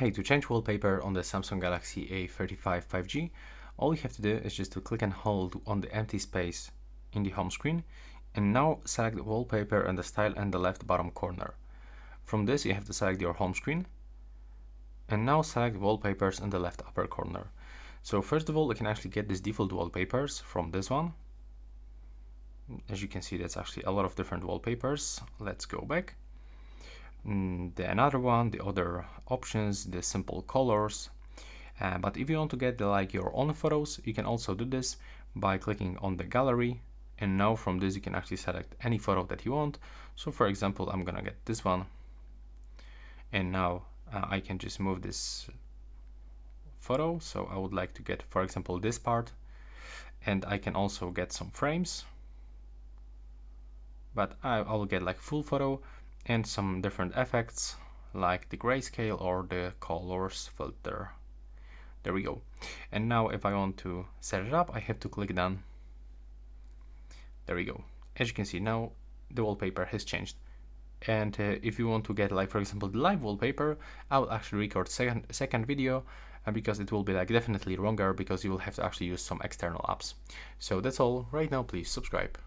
Hey, to change wallpaper on the Samsung Galaxy A35 5G, all you have to do is just to click and hold on the empty space in the home screen, and now select the wallpaper and the style in the left bottom corner. From this you have to select your home screen, and now select wallpapers in the left upper corner. So first of all, you can actually get these default wallpapers from this one. As you can see, that's actually a lot of different wallpapers. Let's go back. Another one, the other options, the simple colors. But if you want to get your own photos, you can also do this by clicking on the gallery, and now from this you can actually select any photo that you want. So for example, I'm gonna get this one, and now I can just move this photo. So I would like to get, for example, this part, and I can also get some frames, but I'll get like full photo and some different effects like the grayscale or the colors filter. There we go. And now if I want to set it up, I have to click done. There we go. As you can see, now the wallpaper has changed. And if you want to get, like, for example, the live wallpaper, I will actually record second video because it will be definitely longer, because you will have to actually use some external apps. So that's all. Right now, please subscribe.